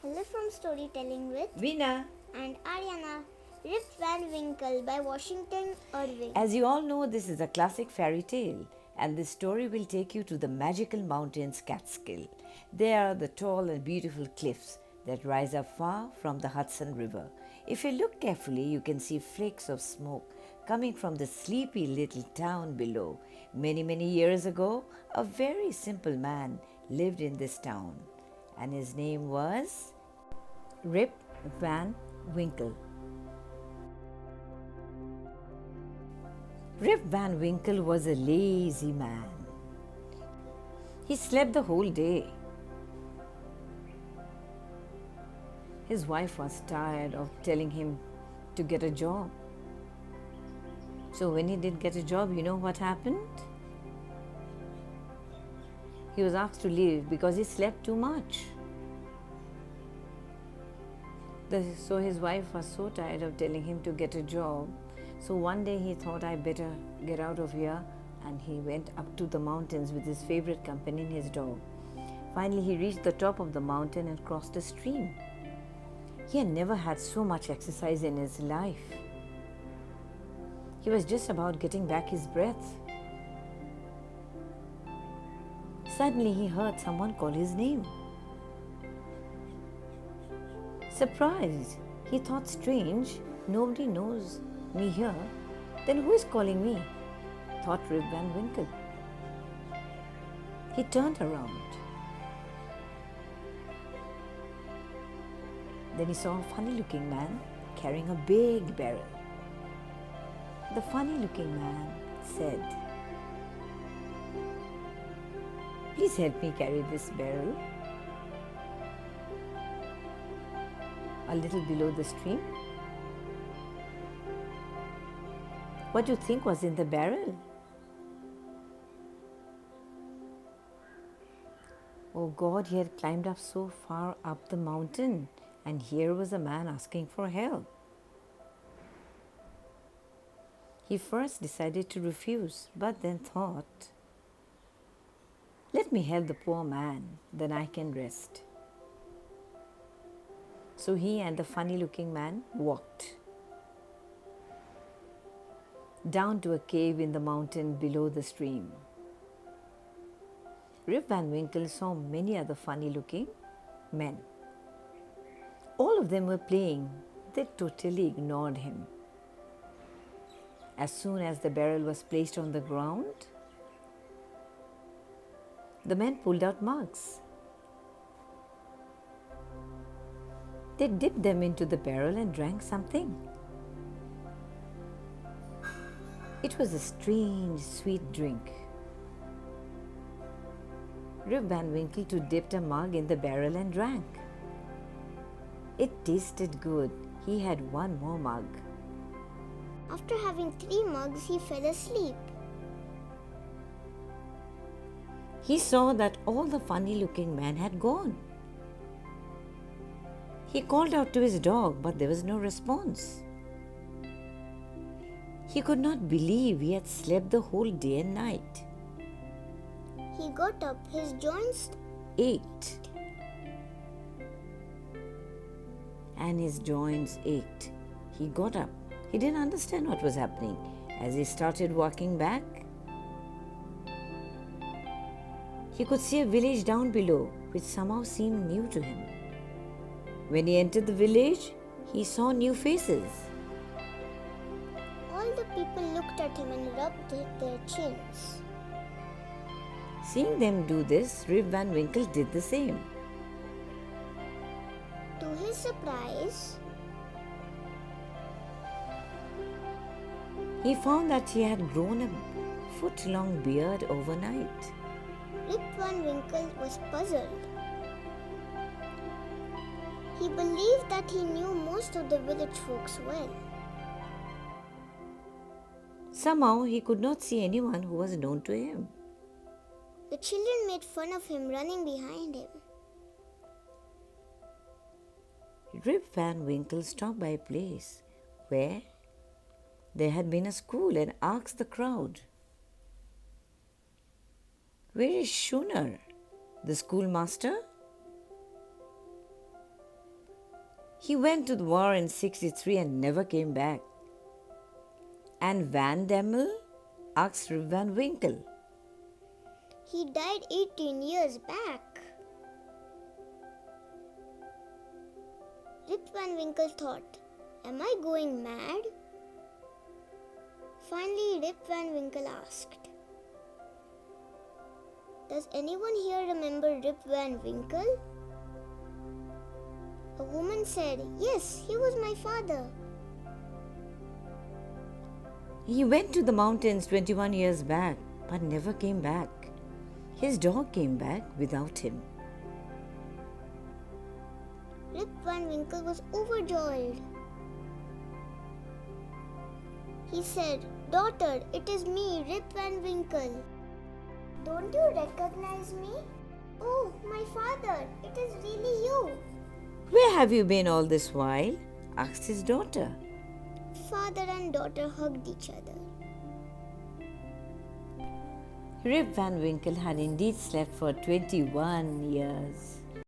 Hello from Storytelling with Veena. and Ariana. Rip Van Winkle by Washington Irving. As you all know, this is a classic fairy tale, and this story will take you to the magical mountains Catskill. They are the tall and beautiful cliffs that rise up far from the Hudson River. If you look carefully, you can see flakes of smoke coming from the sleepy little town below. Many, many years ago, a very simple man lived in this town, and his name was Rip Van Winkle. Rip Van Winkle was a lazy man. He slept the whole day. His wife was tired of telling him to get a job. So when he did get a job, you know what happened? He was asked to leave because he slept too much. So his wife was so tired of telling him to get a job. So one day he thought, I better get out of here, and he went up to the mountains with his favorite companion, his dog. Finally, he reached the top of the mountain and crossed a stream. He had never had so much exercise in his life. He was just about getting back his breath. Suddenly, he heard someone call his name. Surprised, he thought, strange, nobody knows me here. Then who is calling me? Thought Rip Van Winkle. He turned around. Then he saw a funny-looking man carrying a big barrel. The funny-looking man said, "Please help me carry this barrel." A little below the stream. What do you think was in the barrel? Oh God, he had climbed up so far up the mountain, and here was a man asking for help. He first decided to refuse, but then thought, let me help the poor man, then I can rest. So he and the funny-looking man walked down to a cave in the mountain below the stream. Rip Van Winkle saw many other funny-looking men. All of them were playing. They totally ignored him. As soon as the barrel was placed on the ground, the men pulled out mugs. They dipped them into the barrel and drank something. It was a strange, sweet drink. Rip Van Winkle too dipped a mug in the barrel and drank. It tasted good. He had one more mug. After having 3 mugs, he fell asleep. He saw that all the funny-looking men had gone. He called out to his dog, but there was no response. He could not believe he had slept the whole day and night. He got up, his joints Ached. And his joints ached. He got up. He didn't understand what was happening. As he started walking back, he could see a village down below, which somehow seemed new to him. When he entered the village, he saw new faces. all the people looked at him and rubbed their chins. Seeing them do this, Rip Van Winkle did the same. To his surprise, He found that he had grown a foot-long beard overnight. Rip Van Winkle was puzzled. He believed that he knew most of the village folks well. Somehow he could not see anyone who was known to him. The children made fun of him running behind him. Rip Van Winkle stopped by a place where there had been a school and asked the crowd, "Where is Schooner, the schoolmaster?" He went to the war in 63 and never came back. And Van Demmel? Asked Rip Van Winkle. He died 18 years back. Rip Van Winkle thought, am I going mad? Finally, Rip Van Winkle asked, does anyone here remember Rip Van Winkle? A woman said, yes, he was my father. He went to the mountains 21 years back, but never came back. His dog came back without him. Rip Van Winkle was overjoyed. He said, daughter, it is me, Rip Van Winkle. Don't you recognize me? Oh, my father, it is really you. Where have you been all this while? Asked his daughter. Father and daughter hugged each other. Rip Van Winkle had indeed slept for 21 years.